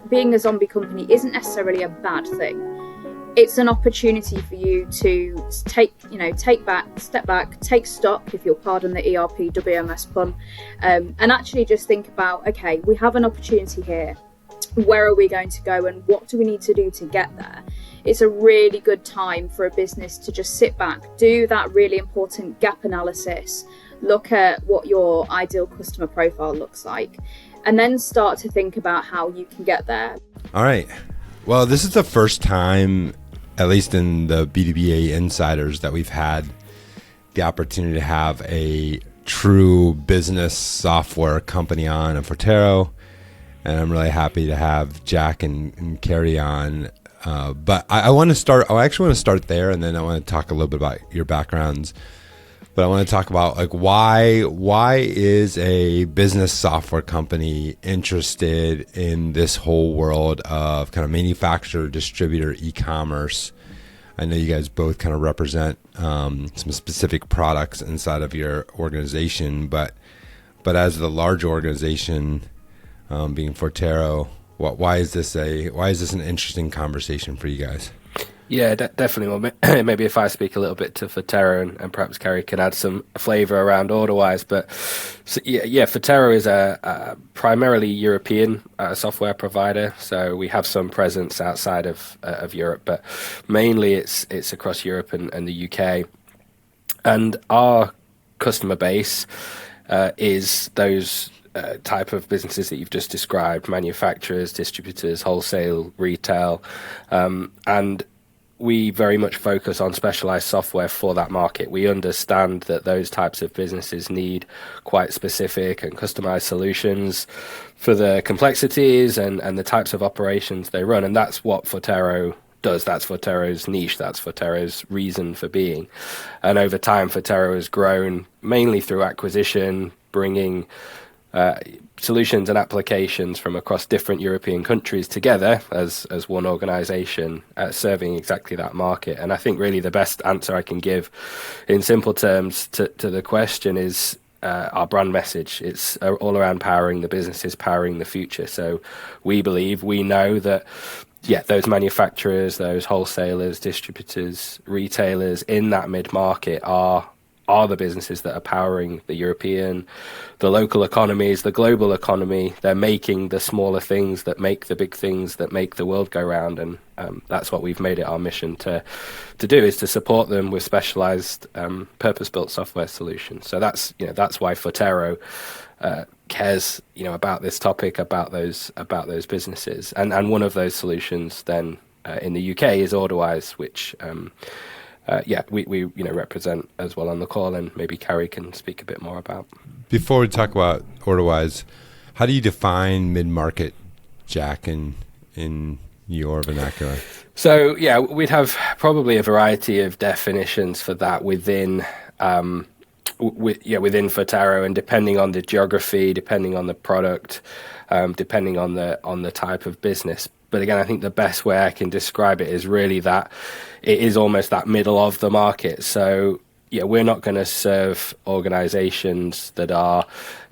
being a zombie company isn't necessarily a bad thing. It's an opportunity for you to step back, take stock, if you'll pardon the ERP WMS pun, and actually just think about, okay, we have an opportunity here. Where are we going to go and what do we need to do to get there? It's a really good time for a business to just sit back, do that really important gap analysis, look at what your ideal customer profile looks like, and then start to think about how you can get there. All right. Well, this is the first time, at least in the B2BEA Insiders, that we've had the opportunity to have a true business software company on, a Forterro. And I'm really happy to have Jack and Carrie on. But I actually want to start there, and then I want to talk a little bit about your backgrounds. But I want to talk about why is a business software company interested in this whole world of kind of manufacturer, distributor, e-commerce? I know you guys both kind of represent some specific products inside of your organization, but as the large organization, being Forterro, why is this an interesting conversation for you guys? Yeah, definitely. Well, maybe if I speak a little bit to Forterro and perhaps Carrie can add some flavor around Orderwise. But so, Forterro is a primarily European software provider. So we have some presence outside of Europe, but mainly it's across Europe and the UK. And our customer base is those type of businesses that you've just described: manufacturers, distributors, wholesale, retail, and we very much focus on specialized software for that market. We understand that those types of businesses need quite specific and customized solutions for the complexities and the types of operations they run, and that's what Forterro does. That's Forterro's niche. That's Forterro's reason for being. And over time, Forterro has grown mainly through acquisition, bringing solutions and applications from across different European countries together as one organization, serving exactly that market. And I think really the best answer I can give in simple terms to the question is our brand message. It's all around powering the businesses, powering the future. So we know that those manufacturers, those wholesalers, distributors, retailers in that mid-market are the businesses that are powering the European, the local economies, the global economy. They're making the smaller things that make the big things that make the world go round. And that's what we've made it our mission to do, is to support them with specialized, purpose-built software solutions. So that's why Forterro cares, about this topic, about those businesses. And one of those solutions then in the UK is Orderwise, which we represent as well on the call, and maybe Carrie can speak a bit more about. Before we talk about Orderwise, how do you define mid-market, Jack, in your vernacular? So we'd have probably a variety of definitions for that within Forterro, and depending on the geography, depending on the product, depending on the type of business. But again, I think the best way I can describe it is really that it is almost that middle of the market. So we're not going to serve organizations that are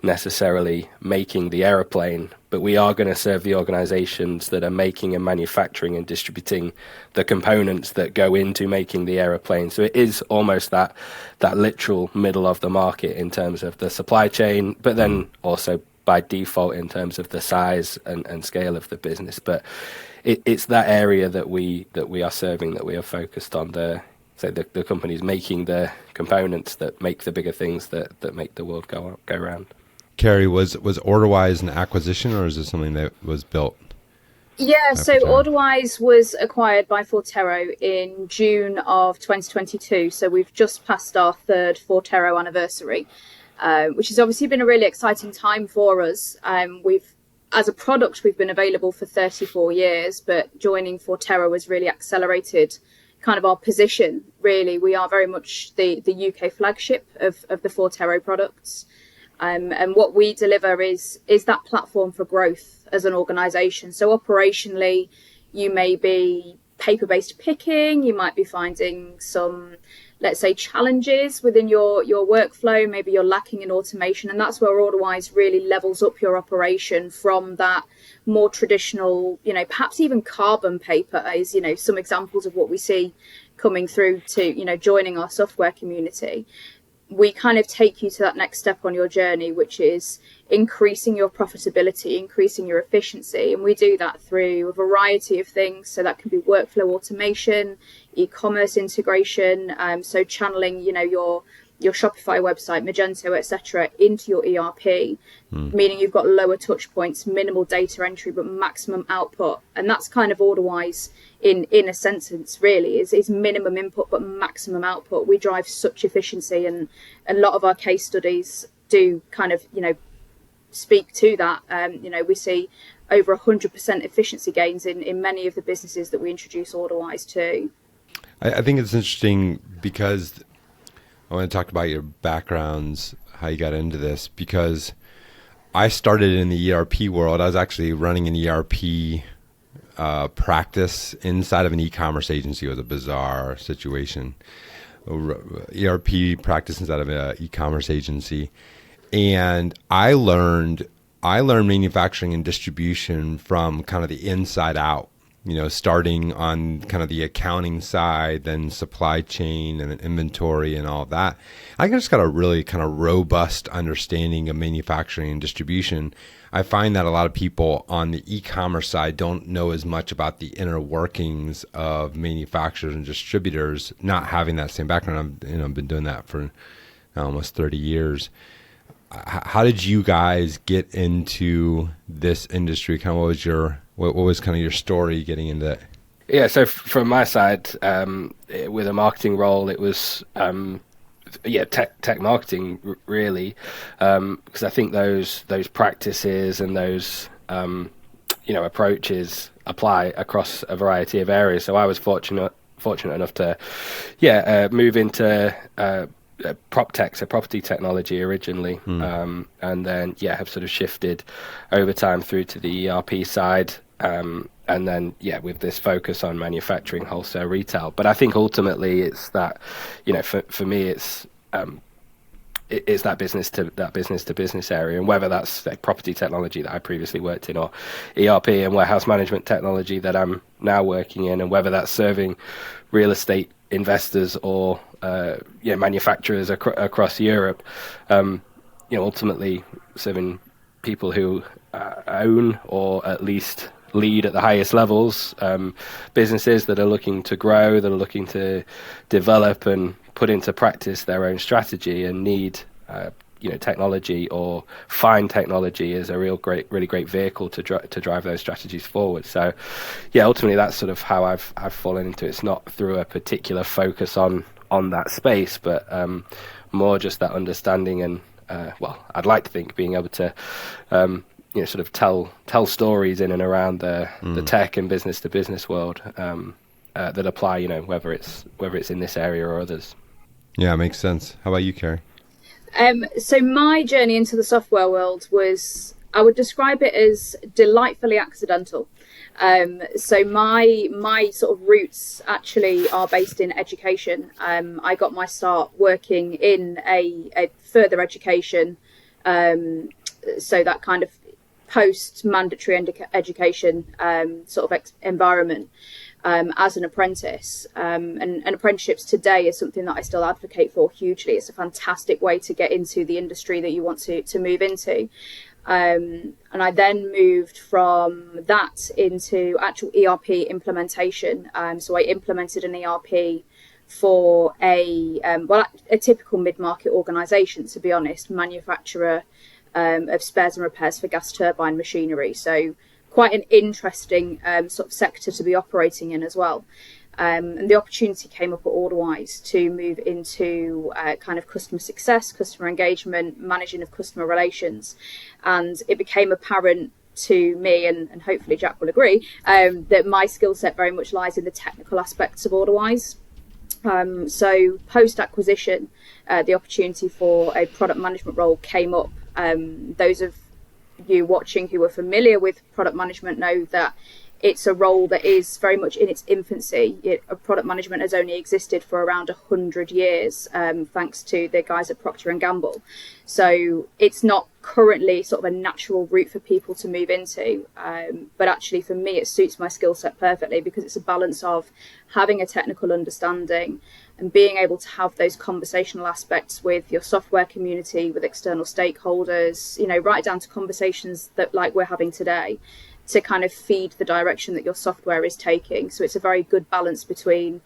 necessarily making the aeroplane, but we are going to serve the organizations that are making and manufacturing and distributing the components that go into making the aeroplane. So it is almost that literal middle of the market in terms of the supply chain, but then also by default in terms of the size and scale of the business. But it's that area that we are serving, that we are focused on. The companies making the components that make the bigger things that make the world go round. Carrie, was Orderwise an acquisition, or is it something that was built? Yeah, so Orderwise was acquired by Forterro in June of 2022. So we've just passed our third Forterro anniversary, which has obviously been a really exciting time for us. As a product, we've been available for 34 years, but joining Forterro has really accelerated kind of our position. Really, we are very much the UK flagship of the Forterro products. And what we deliver is that platform for growth as an organization. So operationally, you may be paper-based picking. You might be finding some, let's say, challenges within your workflow. Maybe you're lacking in automation, and that's where Orderwise really levels up your operation from that more traditional, perhaps even carbon paper is, some examples of what we see coming through to, joining our software community. We kind of take you to that next step on your journey, which is increasing your profitability, increasing your efficiency. And we do that through a variety of things. So that can be workflow automation, e-commerce integration, so channeling, your Shopify website, Magento, etc., into your ERP, meaning you've got lower touch points, minimal data entry, but maximum output. And that's kind of Orderwise in a sentence, really, is minimum input but maximum output. We drive such efficiency, and a lot of our case studies do kind of, speak to that. We see over 100% efficiency gains in many of the businesses that we introduce Orderwise to. I think it's interesting because I want to talk about your backgrounds, how you got into this, because I started in the ERP world. I was actually running an ERP practice inside of an e-commerce agency. It was a bizarre situation. ERP practice inside of an e-commerce agency. And I learned manufacturing and distribution from kind of the inside out. Starting on kind of the accounting side, then supply chain and inventory and all of that. I just got a really kind of robust understanding of manufacturing and distribution. I find that a lot of people on the e-commerce side don't know as much about the inner workings of manufacturers and distributors, not having that same background. I've been doing that for almost 30 years. How did you guys get into this industry? Kind of what was kind of your story getting into that? Yeah, so from my side, with a marketing role, it was tech marketing really, because I think those practices and those approaches apply across a variety of areas. So I was fortunate enough to move into prop tech, so property technology originally, and then have sort of shifted over time through to the ERP side, and then with this focus on manufacturing, wholesale, retail. But I think ultimately it's that, for me it's that business to business area, and whether that's like property technology that I previously worked in, or ERP and warehouse management technology that I'm now working in, and whether that's serving real estate investors or manufacturers across Europe, ultimately serving people who own or at least lead at the highest levels, businesses that are looking to grow, that are looking to develop and put into practice their own strategy and need technology, or find technology as a really great vehicle to drive those strategies forward. So ultimately that's sort of how I've fallen into it. It's not through a particular focus on that space, but more just that understanding and I'd like to think being able to sort of tell stories in and around the tech and business to business world that apply, whether it's in this area or others. Yeah, it makes sense. How about you, Carrie? So my journey into the software world was, I would describe it as delightfully accidental. So my sort of roots actually are based in education. I got my start working in a further education, so that kind of post-mandatory education sort of environment. As an apprentice, and apprenticeships today is something that I still advocate for hugely. It's a fantastic way to get into the industry that you want to move into. And I then moved from that into actual ERP implementation. So I implemented an ERP for a typical mid-market organisation, to be honest, manufacturer of spares and repairs for gas turbine machinery. So quite an interesting sort of sector to be operating in as well. And the opportunity came up at Orderwise to move into kind of customer success, customer engagement, managing of customer relations. And it became apparent to me, and hopefully Jack will agree, that my skill set very much lies in the technical aspects of Orderwise. So post-acquisition, the opportunity for a product management role came up. Those of you watching who are familiar with product management know that it's a role that is very much in its infancy. Product management has only existed for around 100 years, thanks to the guys at Procter and Gamble. So it's not currently sort of a natural route for people to move into. But actually, for me, it suits my skill set perfectly, because it's a balance of having a technical understanding and being able to have those conversational aspects with your software community, with external stakeholders, right down to conversations that like we're having today, to kind of feed the direction that your software is taking. So it's a very good balance between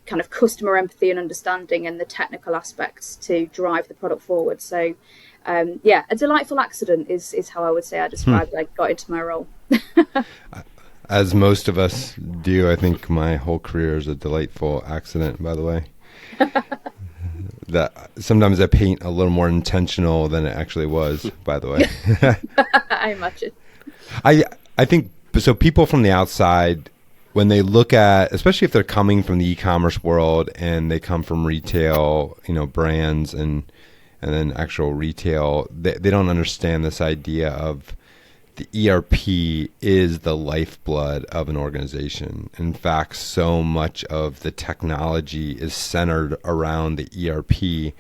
kind of customer empathy and understanding and the technical aspects to drive the product forward. So a delightful accident is how I would say I described I got into my role. As most of us do, I think my whole career is a delightful accident, by the way. That sometimes I paint a little more intentional than it actually was, by the way. I imagine. I think so. People from the outside, when they look at, especially if they're coming from the e-commerce world and they come from retail, brands and then actual retail, they don't understand this idea of the ERP is the lifeblood of an organization. In fact, so much of the technology is centered around the ERP.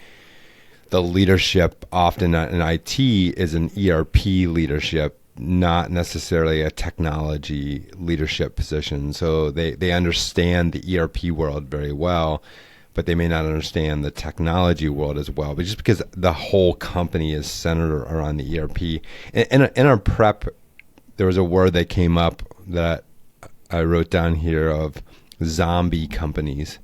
The leadership often in IT is an ERP leadership, not necessarily a technology leadership position. So they understand the ERP world very well, but they may not understand the technology world as well. But just because the whole company is centered around the ERP. In our prep, there was a word that came up that I wrote down here of zombie companies.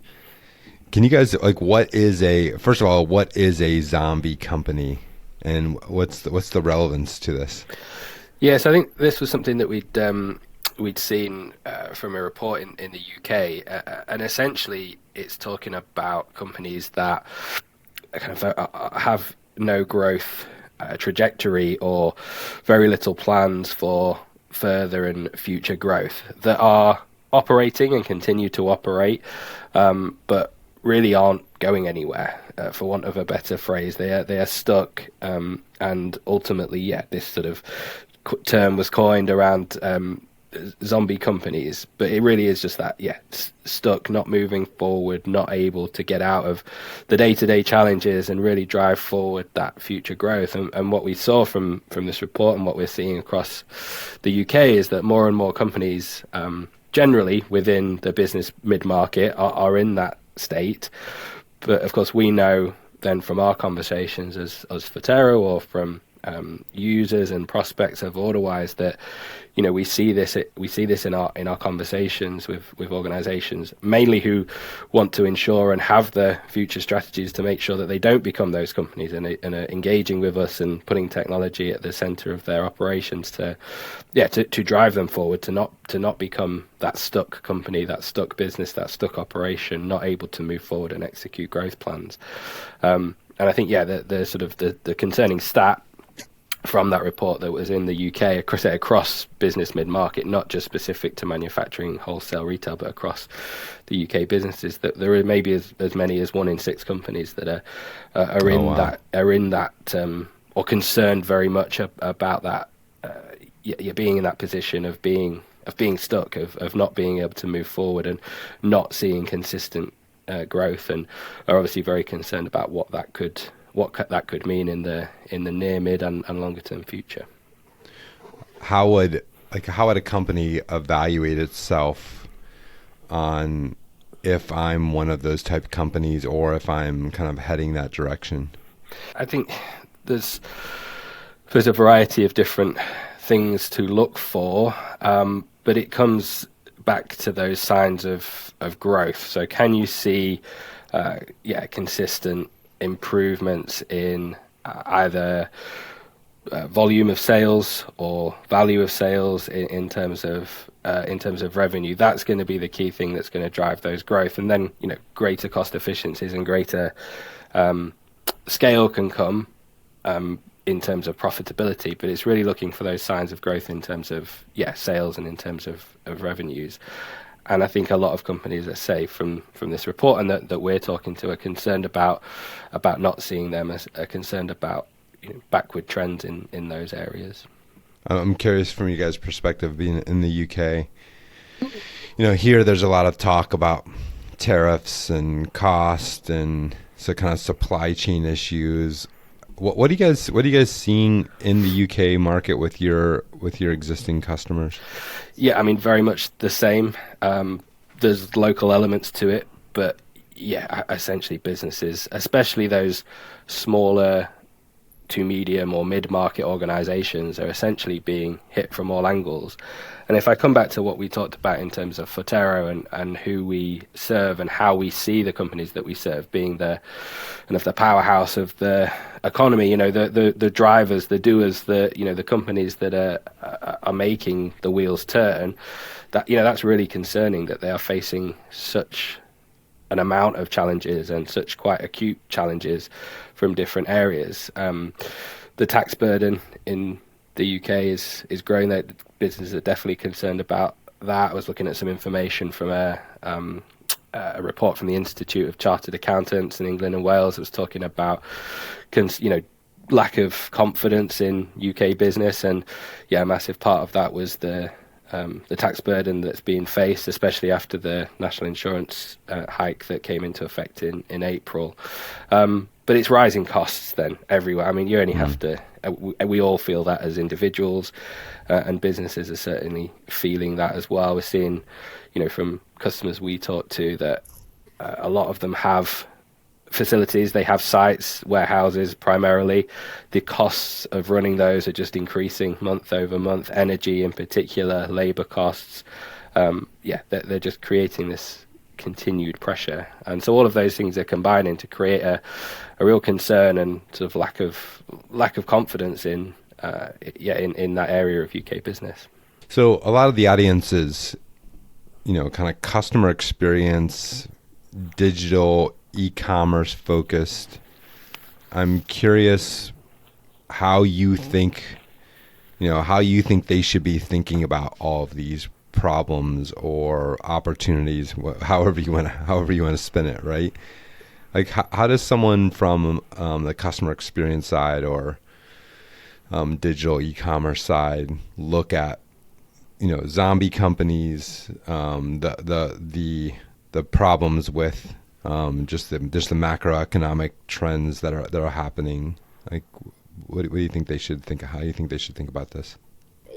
Can you guys, first of all, what is a zombie company, and what's the relevance to this? Yes, I think this was something that we'd seen from a report in the UK, and essentially it's talking about companies that kind of have no growth trajectory or very little plans for further and future growth, that are operating and continue to operate, but really aren't going anywhere. For want of a better phrase, they are stuck, and ultimately, this sort of term was coined around zombie companies, but it really is just that, stuck, not moving forward, not able to get out of the day-to-day challenges and really drive forward that future growth. And what we saw from this report and what we're seeing across the UK is that more and more companies, generally within the business mid-market, are in that state. But of course, we know then from our conversations as Forterro, or from users and prospects of Orderwise, that we see this in our conversations with organizations, mainly who want to ensure and have the future strategies to make sure that they don't become those companies, and are engaging with us and putting technology at the center of their operations to drive them forward, to not become that stuck company, that stuck business, that stuck operation, not able to move forward and execute growth plans. And I think the sort of the concerning stat from that report that was in the UK across business mid-market, not just specific to manufacturing, wholesale, retail, but across the UK businesses, that there are maybe as many as 1 in 6 companies that are in that or concerned very much about that. You're being in that position of being stuck, of not being able to move forward and not seeing consistent growth, and are obviously very concerned about what that could mean in the near, mid, and longer term future. How would a company evaluate itself on if I'm one of those type of companies, or if I'm kind of heading that direction? I think there's a variety of different things to look for, but it comes back to those signs of growth. So can you see consistent improvements in either volume of sales or value of sales in terms of revenue? That's going to be the key thing that's going to drive those growth. And then greater cost efficiencies and greater scale can come in terms of profitability, but it's really looking for those signs of growth in terms of sales and in terms of revenues. And I think a lot of companies, let's say from this report and that we're talking to, are concerned about not seeing them, are concerned about backward trends in those areas. I'm curious from you guys' perspective, being in the UK. Here there's a lot of talk about tariffs and cost and so kind of supply chain issues. What are you guys seeing in the UK market with your existing customers? Yeah, I mean, very much the same. There's local elements to it, but yeah, essentially businesses, especially those smaller to medium or mid-market organizations, are essentially being hit from all angles. And if I come back to what we talked about in terms of Forterro and who we serve and how we see the companies that we serve being the powerhouse of the economy, the drivers, the doers, the companies that are making the wheels turn, that's really concerning that they are facing such an amount of challenges and such quite acute challenges from different areas. The tax burden in the UK is growing. That businesses are definitely concerned about that. I was looking at some information from a report from the Institute of Chartered Accountants in England and Wales that was talking about lack of confidence in UK business, and a massive part of that was the tax burden that's being faced, especially after the national insurance hike that came into effect in April. But it's rising costs then everywhere. I mean, you only have to, we all feel that as individuals, and businesses are certainly feeling that as well. We're seeing, from customers we talk to that a lot of them have facilities, they have sites, warehouses primarily. The costs of running those are just increasing month over month, energy in particular, labor costs. They're just creating this continued pressure. And so all of those things are combining to create a real concern and sort of lack of confidence in that area of UK business. So a lot of the audience is, kind of customer experience, digital e-commerce focused. I'm curious how you think they should be thinking about all of these problems or opportunities, however you want to spin it, right? Like how does someone from the customer experience side or digital e-commerce side look at zombie companies, the problems with just the macroeconomic trends that are happening? Like, what do you think they should think? How do you think they should think about this?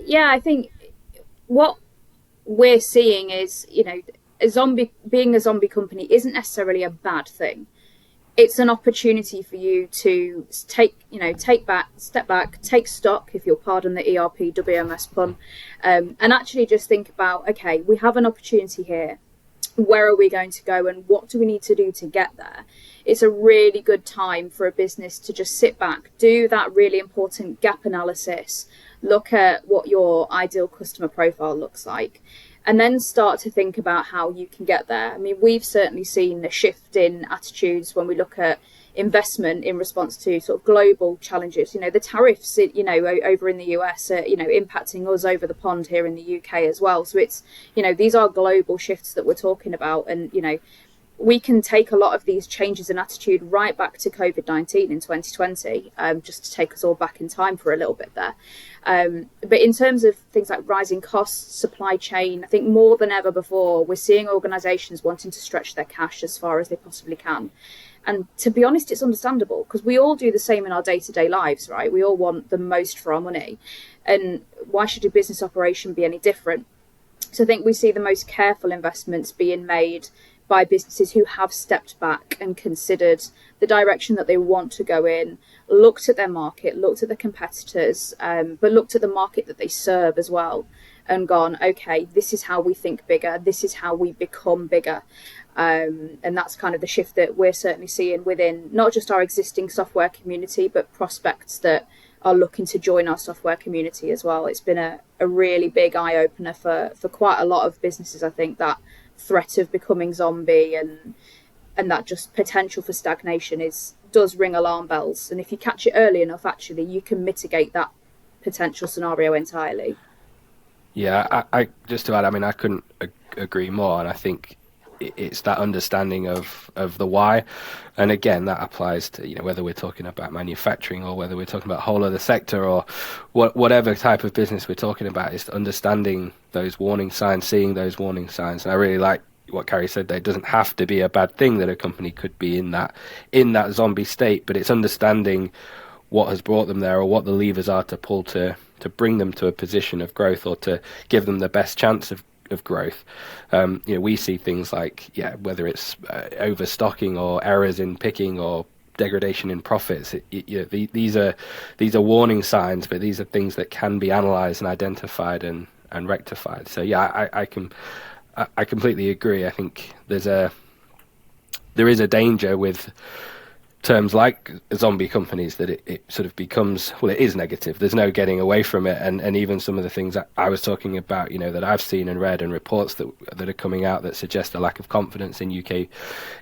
Yeah, I think what we're seeing is, being a zombie company isn't necessarily a bad thing. It's an opportunity for you to step back, take stock, if you'll pardon the ERP WMS pun, and actually just think about, okay, we have an opportunity here. Where are we going to go and what do we need to do to get there? It's a really good time for a business to just sit back, do that really important gap analysis, look at what your ideal customer profile looks like, and then start to think about how you can get there. I mean, we've certainly seen a shift in attitudes when we look at investment in response to sort of global challenges. The tariffs, over in the US are, impacting us over the pond here in the UK as well. So it's, these are global shifts that we're talking about. And, we can take a lot of these changes in attitude right back to COVID-19 in 2020, just to take us all back in time for a little bit there. But in terms of things like rising costs, supply chain, I think more than ever before, we're seeing organizations wanting to stretch their cash as far as they possibly can. And to be honest, it's understandable because we all do the same in our day-to-day lives, right? We all want the most for our money. And why should a business operation be any different? So I think we see the most careful investments being made by businesses who have stepped back and considered the direction that they want to go in, looked at their market, looked at the competitors, but looked at the market that they serve as well, and gone, okay, this is how we think bigger, this is how we become bigger. And that's kind of the shift that we're certainly seeing within not just our existing software community, but prospects that are looking to join our software community as well. It's been a really big eye-opener for quite a lot of businesses, I think, that threat of becoming zombie and that just potential for stagnation does ring alarm bells. And if you catch it early enough, actually, you can mitigate that potential scenario entirely. Yeah, I just to add, I mean, I couldn't agree more. And I think it's that understanding of the why. And again, that applies to, whether we're talking about manufacturing or whether we're talking about a whole other sector or whatever type of business we're talking about, is understanding those warning signs, seeing those warning signs. And I really like what Carrie said there. It doesn't have to be a bad thing that a company could be in that zombie state, but it's understanding what has brought them there or what the levers are to pull to bring them to a position of growth or to give them the best chance of growth. We see things like, whether it's overstocking or errors in picking or degradation in profits. These are warning signs, but these are things that can be analysed and identified and rectified. So I completely agree. I think there is a danger with terms like zombie companies that it sort of becomes, well, it is negative. There's no getting away from it. And even some of the things that I was talking about, that I've seen and read, and reports that are coming out that suggest a lack of confidence in UK,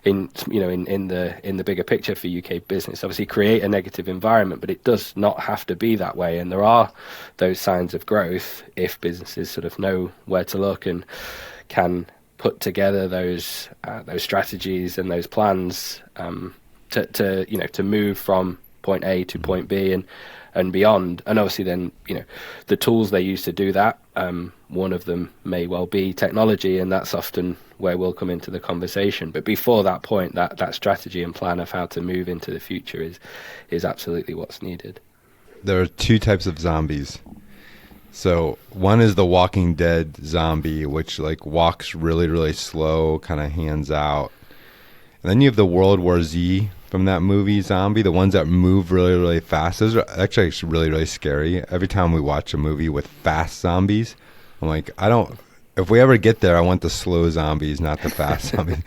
in the bigger picture for UK business, obviously create a negative environment, but it does not have to be that way. And there are those signs of growth if businesses sort of know where to look and can put together those strategies and those plans to move from point A to point B and beyond. And obviously then, the tools they use to do that, one of them may well be technology, and that's often where we'll come into the conversation. But before that point, that strategy and plan of how to move into the future is absolutely what's needed. There are two types of zombies. So one is the Walking Dead zombie, which like walks really, really slow, kind of hands out. And then you have the World War Z from that movie zombie, the ones that move really, really fast. Those are actually really, really scary. Every time we watch a movie with fast zombies, I'm like, if we ever get there, I want the slow zombies, not the fast zombies.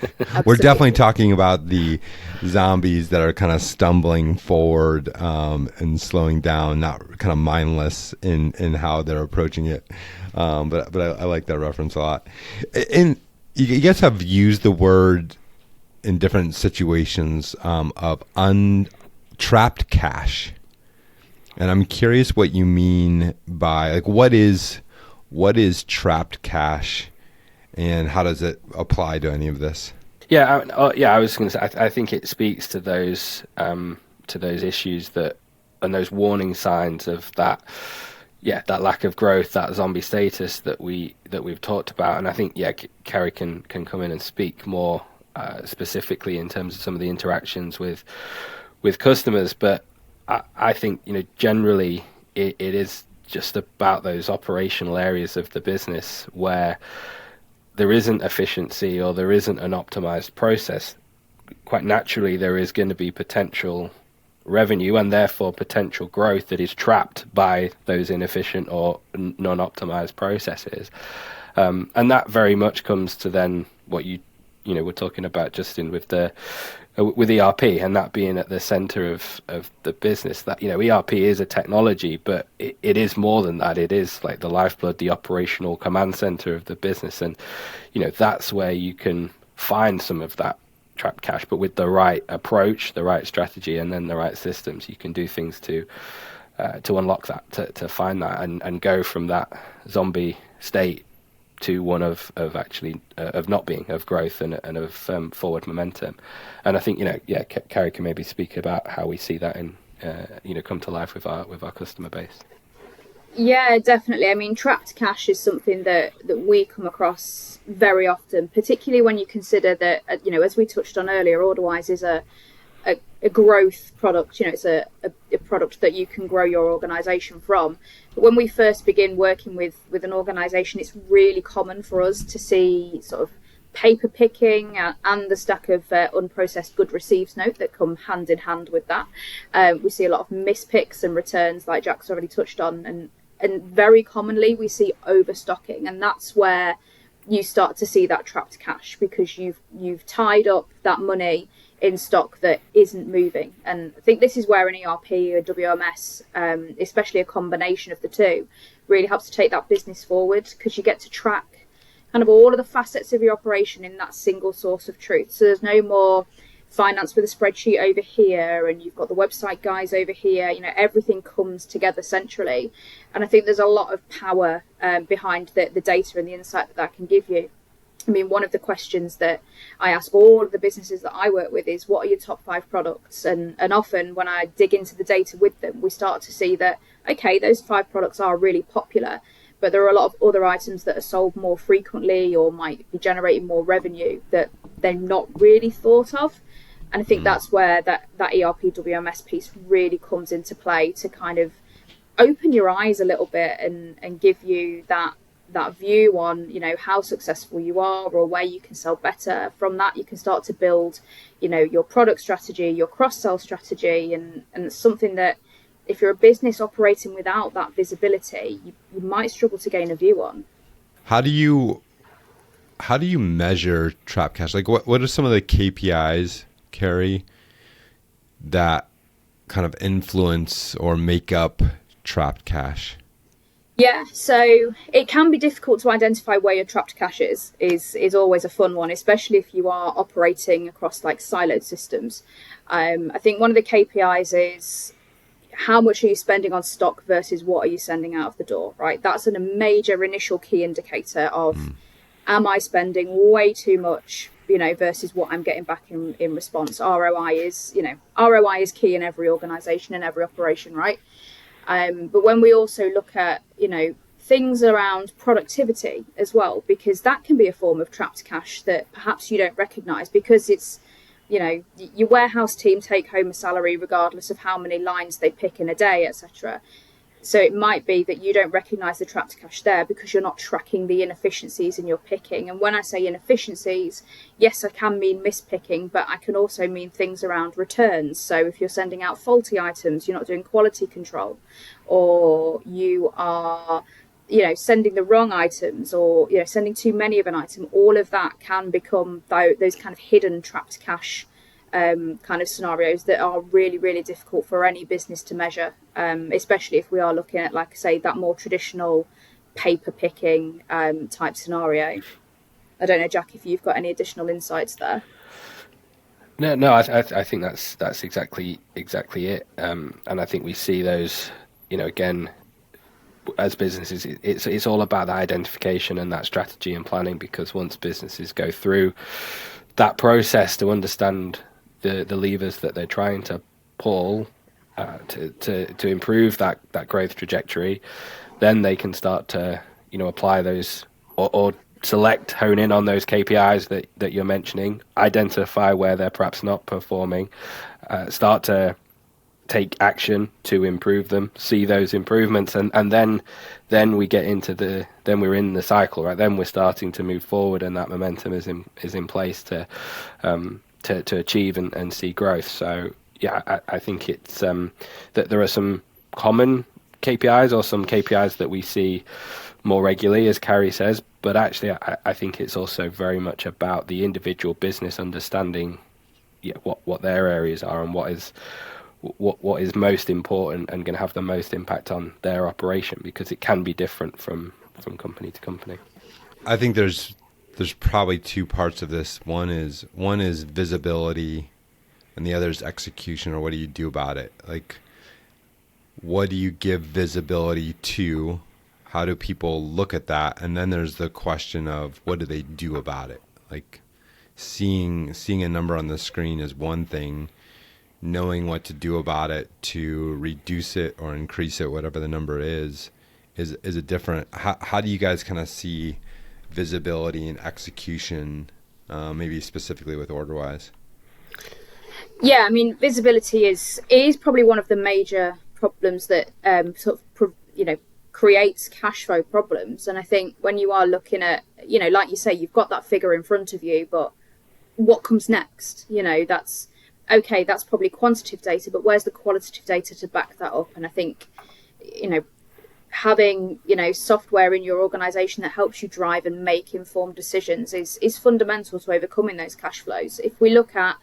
We're definitely talking about the zombies that are kind of stumbling forward and slowing down, not kind of mindless in how they're approaching it. But I like that reference a lot. And you guys have used the word in different situations of untrapped cash. And I'm curious what you mean by, like, what is trapped cash, and how does it apply to any of this? I was going to say, I think it speaks to those issues and those warning signs of that lack of growth, that zombie status that we've talked about. And I think Carrie can come in and speak more specifically in terms of some of the interactions with customers. But I think generally it is just about those operational areas of the business where there isn't efficiency or there isn't an optimized process. Quite naturally, there is going to be potential revenue and therefore potential growth that is trapped by those inefficient or non-optimized processes. And that very much comes to then what we're talking about, Justin, with ERP, and that being at the center of the business. That ERP is a technology, but it is more than that. It is like the lifeblood, the operational command center of the business, and that's where you can find some of that trapped cash. But with the right approach, the right strategy, and then the right systems, you can do things to unlock that, to find that, and go from that zombie state to one of actually of not being, of growth and of forward momentum. And I think Carrie can maybe speak about how we see that in come to life with our customer base. Yeah, definitely. I mean, trapped cash is something that we come across very often, particularly when you consider that as we touched on earlier, Orderwise is a growth product. It's a product that you can grow your organization from. But when we first begin working with an organization, it's really common for us to see sort of paper picking and the stack of unprocessed good receives note that come hand in hand with that. We see a lot of mispicks and returns, like Jack's already touched on, and very commonly we see overstocking, and that's where you start to see that trapped cash, because you've tied up that money in stock that isn't moving. And I think this is where an ERP or WMS, especially a combination of the two, really helps to take that business forward, because you get to track kind of all of the facets of your operation in that single source of truth. So there's no more finance with a spreadsheet over here and you've got the website guys over here. Everything comes together centrally, and I think there's a lot of power behind the data and the insight that can give you. I mean, one of the questions that I ask all of the businesses that I work with is, what are your top 5 products? And often when I dig into the data with them, we start to see that, okay, those 5 products are really popular, but there are a lot of other items that are sold more frequently or might be generating more revenue that they're not really thought of. And I think that's where that ERP WMS piece really comes into play, to kind of open your eyes a little bit and give you that view on, you know, how successful you are or where you can sell better. From that, you can start to build, you know, your product strategy, your cross-sell strategy, and it's something that if you're a business operating without that visibility, you might struggle to gain a view on. How do you measure trap cash? Like what are some of the KPIs, Carrie, that kind of influence or make up trapped cash? Yeah, so it can be difficult to identify where your trapped cash is always a fun one, especially if you are operating across like siloed systems. I think one of the KPIs is how much are you spending on stock versus what are you sending out of the door, right? That's a major initial key indicator of, am I spending way too much, you know, versus what I'm getting back in response. ROI is key in every organization and every operation, right? But when we also look at, you know, things around productivity as well, because that can be a form of trapped cash that perhaps you don't recognize, because it's, you know, your warehouse team take home a salary regardless of how many lines they pick in a day, etc. So it might be that you don't recognize the trapped cash there because you're not tracking the inefficiencies in your picking. And when I say inefficiencies, yes, I can mean mispicking, but I can also mean things around returns. So if you're sending out faulty items, you're not doing quality control, or you are, you know, sending the wrong items, or, you know, sending too many of an item, all of that can become those kind of hidden trapped cash kind of scenarios that are really, really difficult for any business to measure, especially if we are looking at, like I say, that more traditional paper picking type scenario. I don't know, Jack, if you've got any additional insights there. No, I think that's exactly it, and I think we see those, you know, again, as businesses, it's all about that identification and that strategy and planning, because once businesses go through that process to understand the levers that they're trying to pull to improve that growth trajectory, then they can start to, you know, apply those or select, hone in on those KPIs that you're mentioning, identify where they're perhaps not performing, start to take action to improve them, see those improvements, and then we get into then we're in the cycle, right? Then we're starting to move forward, and that momentum is in place to achieve and see growth. So yeah, I think it's that there are some common KPIs or some KPIs that we see more regularly, as Carrie says, but actually I think it's also very much about the individual business understanding what their areas are and what is most important and going to have the most impact on their operation, because it can be different from company to company. I think there's probably 2 parts of this. One is visibility, and the other is execution, or what do you do about it? Like, what do you give visibility to? How do people look at that? And then there's the question of, what do they do about it? Like, seeing a number on the screen is one thing. Knowing what to do about it to reduce it or increase it, whatever the number is a different. How do you guys kind of see visibility and execution, maybe specifically with Orderwise? Yeah, I mean, visibility is probably one of the major problems that creates cash flow problems. And I think when you are looking at, you know, like you say, you've got that figure in front of you, but what comes next? You know, that's probably quantitative data, but where's the qualitative data to back that up? And I think, you know, having, you know, software in your organization that helps you drive and make informed decisions is fundamental to overcoming those cash flows. If we look at,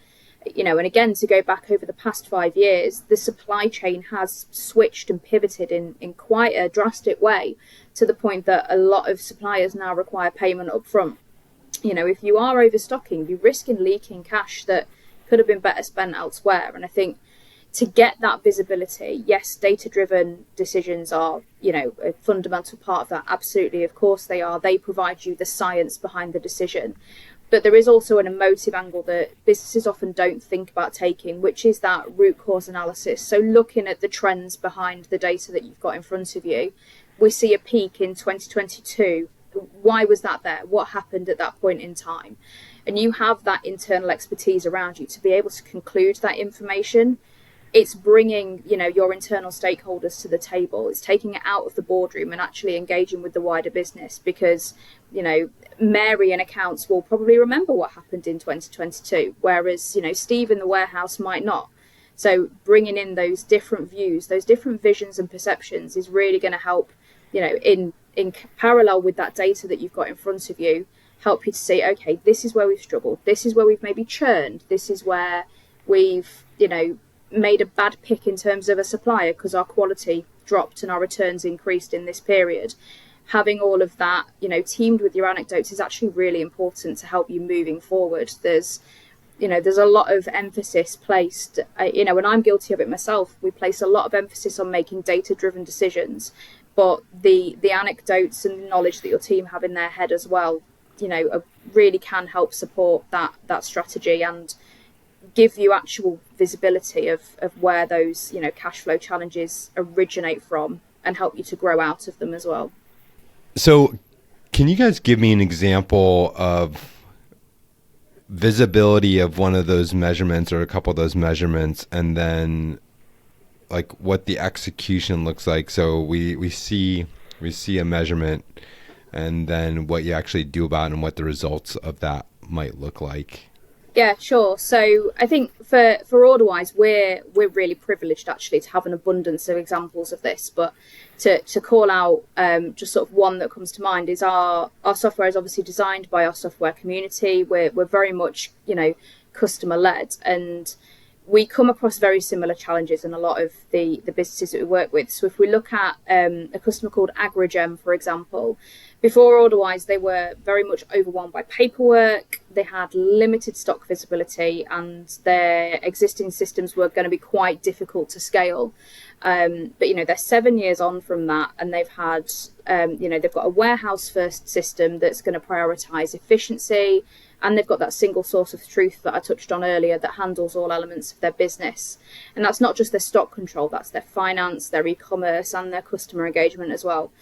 you know, and again, to go back over the past 5 years, the supply chain has switched and pivoted in quite a drastic way, to the point that a lot of suppliers now require payment up front. You know, if you are overstocking, you're risking leaking cash that could have been better spent elsewhere. And I think to get that visibility, yes, data-driven decisions are, a fundamental part of that. Absolutely, of course they are. They provide you the science behind the decision. But there is also an emotive angle that businesses often don't think about taking, which is that root cause analysis. So looking at the trends behind the data that you've got in front of you, we see a peak in 2022. Why was that there? What happened at that point in time? And you have that internal expertise around you to be able to conclude that information. It's bringing, your internal stakeholders to the table. It's taking it out of the boardroom and actually engaging with the wider business, because, Mary in accounts will probably remember what happened in 2022, whereas, Steve in the warehouse might not. So bringing in those different views, those different visions and perceptions is really going to help, in parallel with that data that you've got in front of you, help you to say, okay, this is where we've struggled. This is where we've maybe churned. This is where we've, made a bad pick in terms of a supplier because our quality dropped and our returns increased in this period. Having all of that, teamed with your anecdotes is actually really important to help you moving forward. There's a lot of emphasis placed, and I'm guilty of it myself. We place a lot of emphasis on making data-driven decisions, but the anecdotes and the knowledge that your team have in their head as well, really can help support that strategy and give you actual visibility of where those, cash flow challenges originate from and help you to grow out of them as well. So can you guys give me an example of visibility of one of those measurements or a couple of those measurements, and then like what the execution looks like? So we see a measurement, and then what you actually do about it and what the results of that might look like. Yeah, sure. So I think for Orderwise, we're really privileged actually to have an abundance of examples of this. But to call out just sort of one that comes to mind is our software is obviously designed by our software community. We're very much, customer led, and we come across very similar challenges in a lot of the businesses that we work with. So if we look at a customer called Agrigem, for example, before Orderwise, they were very much overwhelmed by paperwork. They had limited stock visibility, and their existing systems were going to be quite difficult to scale. But, they're 7 years on from that, and they've had, they've got a warehouse first system that's going to prioritize efficiency. And they've got that single source of truth that I touched on earlier that handles all elements of their business. And that's not just their stock control, that's their finance, their e-commerce, and their customer engagement as well.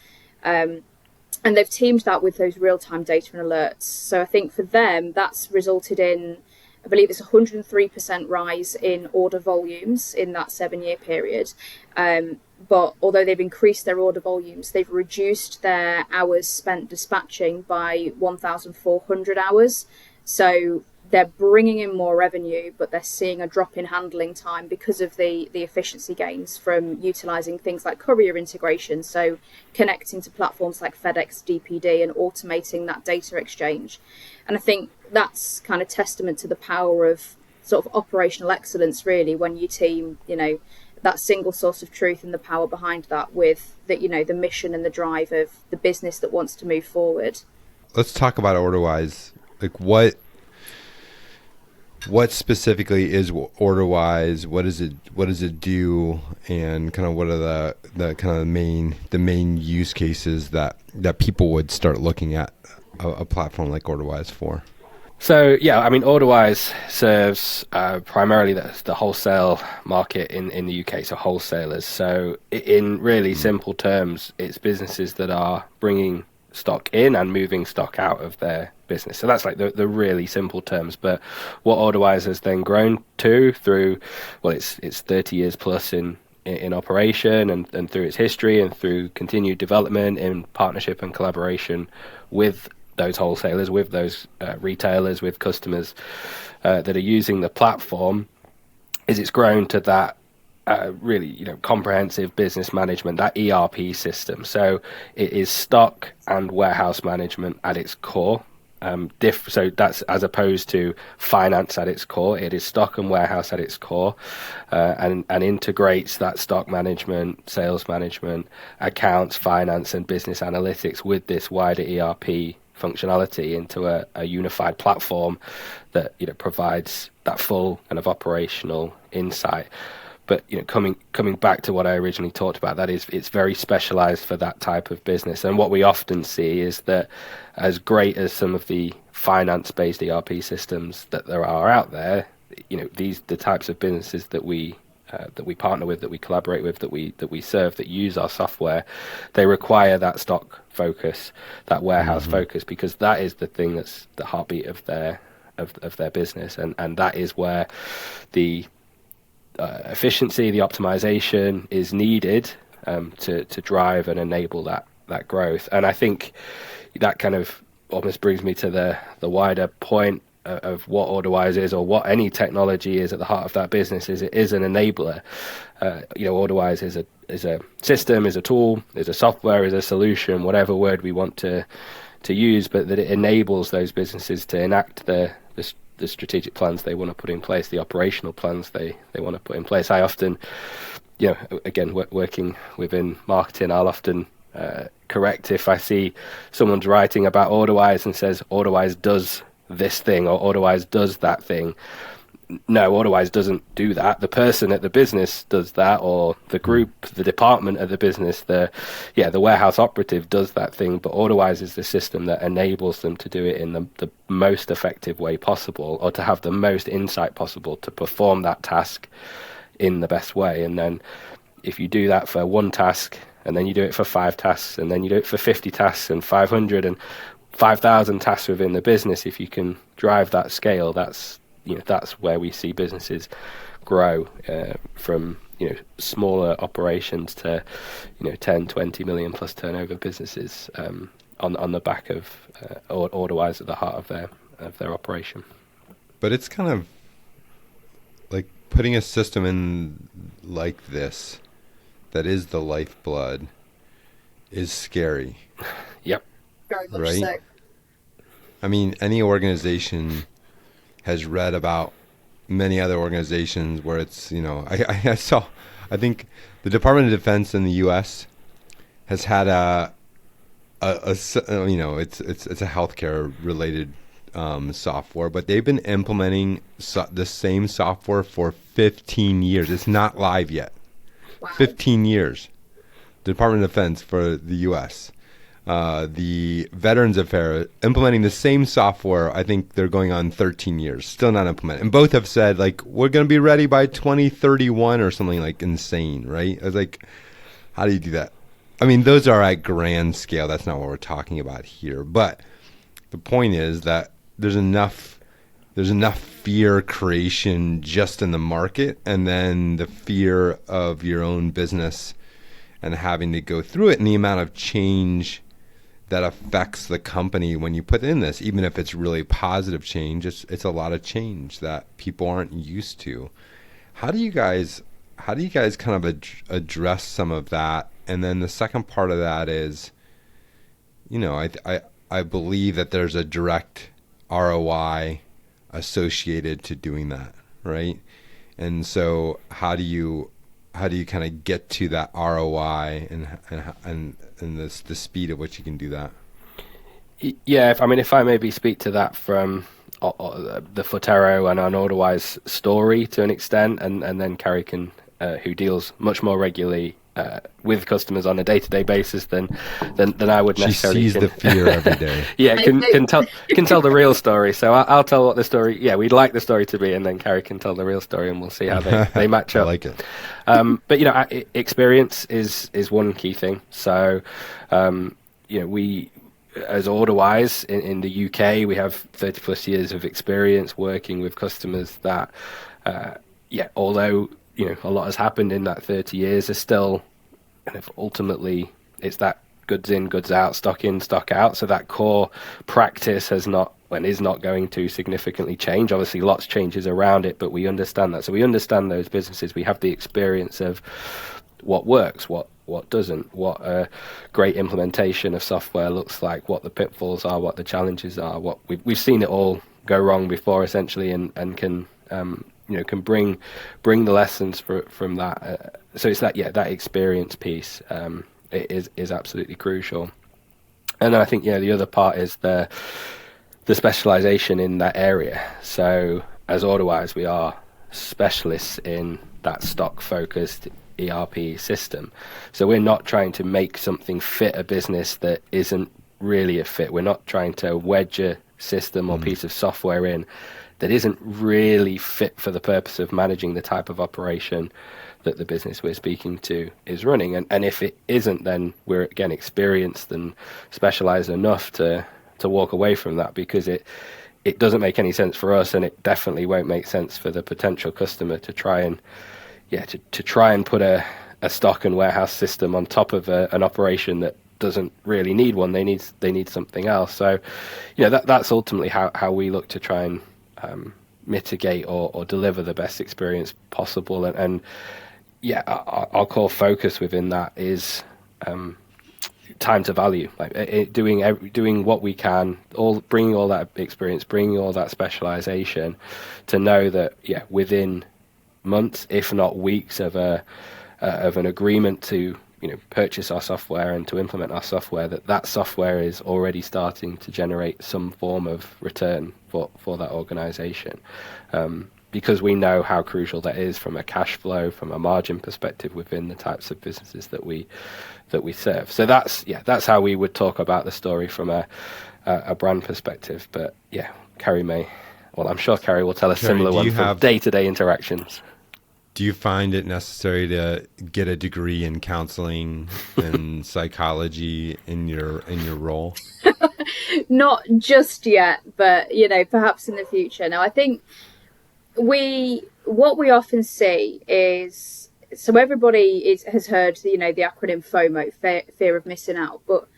And they've teamed that with those real-time data and alerts. So I think for them, that's resulted in, I believe it's 103% rise in order volumes in that 7-year period. But although they've increased their order volumes, they've reduced their hours spent dispatching by 1,400 hours. So they're bringing in more revenue, but they're seeing a drop in handling time because of the efficiency gains from utilising things like courier integration. So connecting to platforms like FedEx, DPD, and automating that data exchange. And I think that's kind of testament to the power of sort of operational excellence, really, when you team, that single source of truth and the power behind that with the, the mission and the drive of the business that wants to move forward. Let's talk about Orderwise. Like what specifically is Orderwise? What does it do? And kind of what are the kind of the main use cases that people would start looking at a platform like Orderwise for? So, Orderwise serves primarily the wholesale market in the UK, so wholesalers. So in really simple terms, it's businesses that are bringing stock in and moving stock out of their business. So that's like the really simple terms. But what Orderwise has then grown to through, it's 30 years plus in operation and through its history and through continued development in partnership and collaboration with those wholesalers, with those retailers, with customers that are using the platform, is it's grown to that really comprehensive business management, that ERP system. So it is stock and warehouse management at its core. So that's as opposed to finance at its core. It is stock and warehouse at its core, and integrates that stock management, sales management, accounts, finance, and business analytics with this wider ERP functionality into a unified platform that provides that full kind of operational insight. But coming back to what I originally talked about, that is, it's very specialized for that type of business. And what we often see is that, as great as some of the finance-based ERP systems that there are out there, the types of businesses that we partner with, that we collaborate with, that we serve, that use our software, they require that stock focus, that warehouse focus, because that is the thing that's the heartbeat of their business, and that is where the efficiency, the optimization is needed to drive and enable that growth. And I think that kind of almost brings me to the wider point of what Orderwise is, or what any technology is at the heart of that business. Is it is an enabler. Orderwise is a system, is a tool, is a software, is a solution, whatever word we want to use, but that it enables those businesses to enact the strategic plans they want to put in place, the operational plans they want to put in place. I often, again, working within marketing, I'll often correct if I see someone's writing about Orderwise and says Orderwise does this thing or Orderwise does that thing. No, Orderwise doesn't do that. The person at the business does that, or the group, the department at the business, the warehouse operative does that thing. But Orderwise is the system that enables them to do it in the most effective way possible, or to have the most insight possible to perform that task in the best way. And then if you do that for one task, and then you do it for 5 tasks, and then you do it for 50 tasks and 500 and 5,000 tasks within the business, if you can drive that scale, that's where we see businesses grow from smaller operations to 10, 20 million plus turnover businesses on the back of Orderwise at the heart of their operation. But it's kind of like putting a system in like this that is the lifeblood is scary. Yep. Very much right? so. I mean, any organization has read about many other organizations where it's, I think the Department of Defense in the U.S. has had it's a healthcare related software, but they've been implementing the same software for 15 years. It's not live yet. Wow. 15 years. The Department of Defense for the U.S. The Veterans Affairs implementing the same software. I think they're going on 13 years, still not implemented. And both have said, like, we're going to be ready by 2031 or something like insane, right? I was like, how do you do that? I mean, those are at grand scale. That's not what we're talking about here. But the point is that there's enough fear creation just in the market, and then the fear of your own business and having to go through it, and the amount of change that affects the company when you put in this, even if it's really positive change, it's a lot of change that people aren't used to. How do you guys kind of address some of that? And then the second part of that is, I believe that there's a direct ROI associated to doing that, right? And so how do you kind of get to that ROI and the speed at which you can do that? Yeah, if I maybe speak to that from the Forterro and an Orderwise story to an extent, and then Carrie can, who deals much more regularly with customers on a day-to-day basis than I would necessarily. She sees the fear every day. Yeah, can tell the real story. So I'll tell what the story. Yeah, we'd like the story to be, and then Carrie can tell the real story, and we'll see how they match up. I like it. But experience is one key thing. So we, as Orderwise in the UK, we have 30 plus years of experience working with customers that, although a lot has happened in that 30 years, there's still kind of ultimately it's that goods in, goods out, stock in, stock out. So that core practice is not going to significantly change. Obviously, lots changes around it, but we understand that. So we understand those businesses. We have the experience of what works, what doesn't, what a great implementation of software looks like, what the pitfalls are, what the challenges are. What we've seen it all go wrong before, essentially, and can can bring the lessons from that. So it's that experience piece is absolutely crucial. And I think the other part is the specialization in that area. So as Orderwise, we are specialists in that stock focused ERP system. So we're not trying to make something fit a business that isn't really a fit. We're not trying to wedge a system or piece of software in that isn't really fit for the purpose of managing the type of operation that the business we're speaking to is running. And if it isn't, then we're again experienced and specialized enough to walk away from that, because it doesn't make any sense for us, and it definitely won't make sense for the potential customer to try and put a stock and warehouse system on top of an operation that doesn't really need one. They need something else. So that's ultimately how we look to try and mitigate or deliver the best experience possible. And our core focus within that is time to value, like doing what we can, bringing all that experience, bringing all that specialization, to know that within months, if not weeks, of an agreement to purchase our software and to implement our software, that software is already starting to generate some form of return for that organization, because we know how crucial that is from a cash flow, from a margin perspective within the types of businesses that we serve. So that's how we would talk about the story from a brand perspective. But I'm sure Carrie will tell a similar one from day-to-day interactions. Do you find it necessary to get a degree in counseling and psychology in your role? Not just yet, but perhaps in the future. Now, I think what we often see is, so everybody has heard the acronym FOMO, fear of missing out, but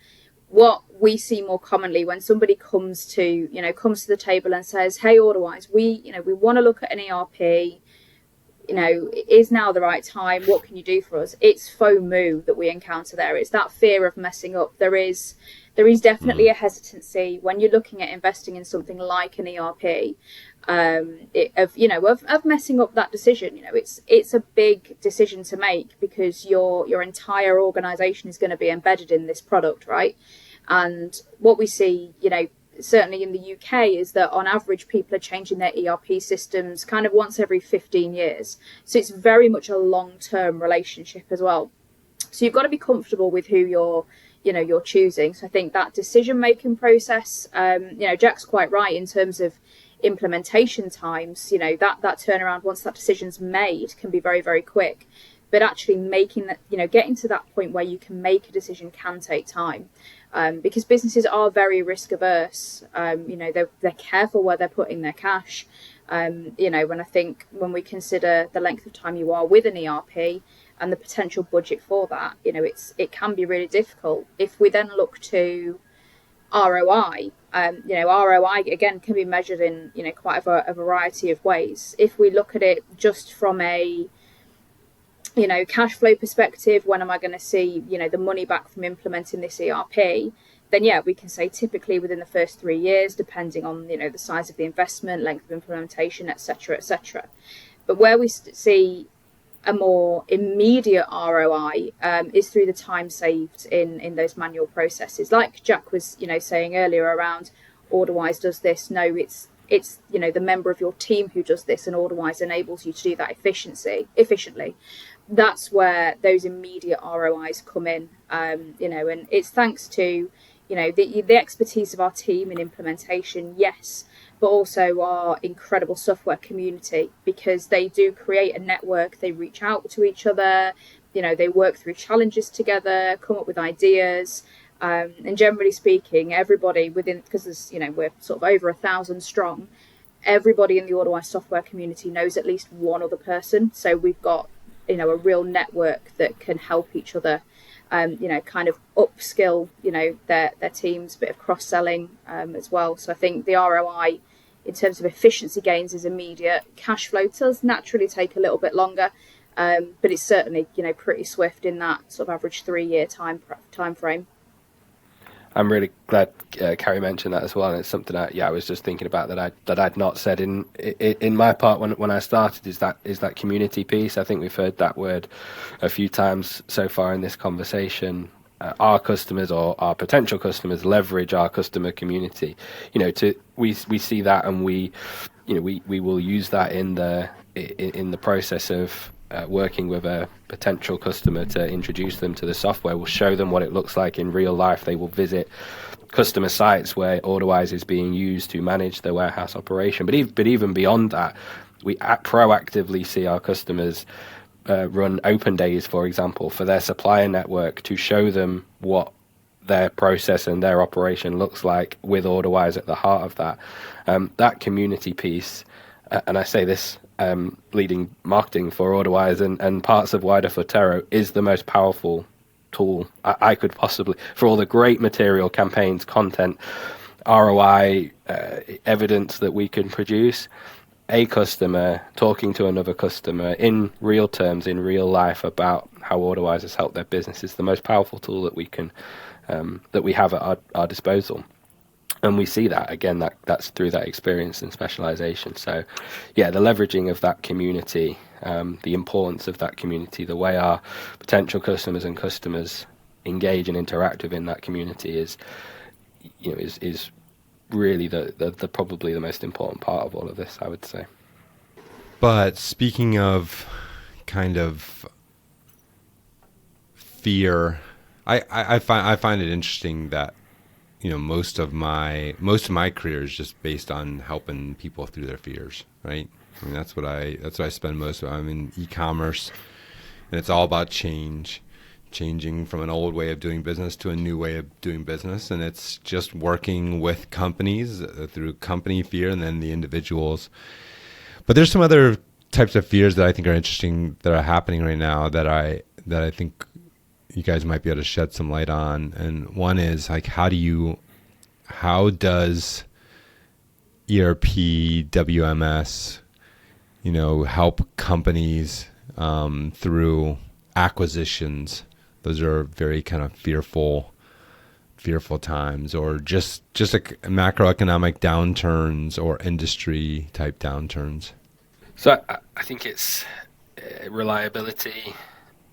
what we see more commonly when somebody comes to the table and says, "Hey, Orderwise, we want to look at an ERP. Is now the right time? What can you do for us?" It's FOMO that we encounter there. It's that fear of messing up. There is definitely a hesitancy when you're looking at investing in something like an ERP, of messing up that decision. It's a big decision to make, because your entire organization is going to be embedded in this product, right? And what we see, certainly in the UK, is that on average people are changing their ERP systems kind of once every 15 years. So it's very much a long-term relationship as well. So you've got to be comfortable with who you're choosing. So I think that decision-making process, Jack's quite right in terms of implementation times. That turnaround once that decision's made can be very, very quick. But actually making that, getting to that point where you can make a decision can take time. Because businesses are very risk averse. They're careful where they're putting their cash. When I think when we consider the length of time you are with an ERP and the potential budget for that, it can be really difficult. If we then look to ROI, ROI again can be measured in quite a variety of ways. If we look at it just from a cash flow perspective, when am I going to see, the money back from implementing this ERP? Then we can say typically within the first 3 years, depending on, the size of the investment, length of implementation, etc., etc. But where we see a more immediate ROI is through the time saved in those manual processes. Like Jack was, saying earlier around Orderwise does this. No, it's the member of your team who does this, and Orderwise enables you to do that efficiently. That's where those immediate ROIs come in, and it's thanks to, the expertise of our team in implementation, yes, but also our incredible software community, because they do create a network. They reach out to each other, they work through challenges together, come up with ideas. And generally speaking, everybody within, because there's, we're sort of over 1,000 strong, everybody in the Orderwise software community knows at least one other person. So we've got, a real network that can help each other, kind of upskill, their teams, a bit of cross-selling as well. So I think the ROI in terms of efficiency gains is immediate. Cash flow does naturally take a little bit longer, but it's certainly, pretty swift in that sort of average 3-year time frame. I'm really glad Carrie mentioned that as well, and it's something I was just thinking about that I'd not said in my part when I started, is that community piece. I think we've heard that word a few times so far in this conversation. Our customers or our potential customers leverage our customer community. We see that, and we will use that in the in the process of working with a potential customer to introduce them to the software, we'll show them what it looks like in real life. They will visit customer sites where Orderwise is being used to manage their warehouse operation. But even beyond that, we proactively see our customers run open days, for example, for their supplier network to show them what their process and their operation looks like with Orderwise at the heart of that. That community piece, and I say this leading marketing for Orderwise and parts of wider Forterro, is the most powerful tool I could possibly, for all the great material, campaigns, content, ROI, evidence that we can produce. A customer talking to another customer in real terms, in real life, about how Orderwise has helped their business is the most powerful tool that we can that we have at our disposal. And we see that again, that's through that experience and specialization. So yeah, the leveraging of that community, the importance of that community, the way our potential customers and customers engage and interact within that community is really the probably the most important part of all of this, I would say. But speaking of kind of fear, I find it interesting that most of my career is just based on helping people through their fears, right? I mean, that's what I spend most of. I'm in e-commerce, and it's all about changing from an old way of doing business to a new way of doing business, and it's just working with companies through company fear and then the individuals. But there's some other types of fears that I think are interesting that are happening right now that I think you guys might be able to shed some light on. And one is like, how does ERP, WMS, help companies through acquisitions? Those are very kind of fearful times, or just macroeconomic downturns or industry type downturns. So I think it's reliability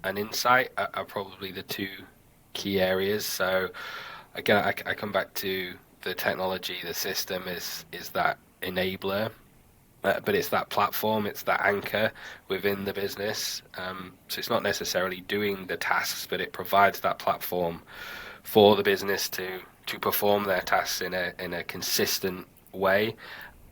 and insight are probably the two key areas. So again, I come back to the technology. The system is that enabler, but it's that platform, it's that anchor within the business. So it's not necessarily doing the tasks, but it provides that platform for the business to perform their tasks in a consistent way.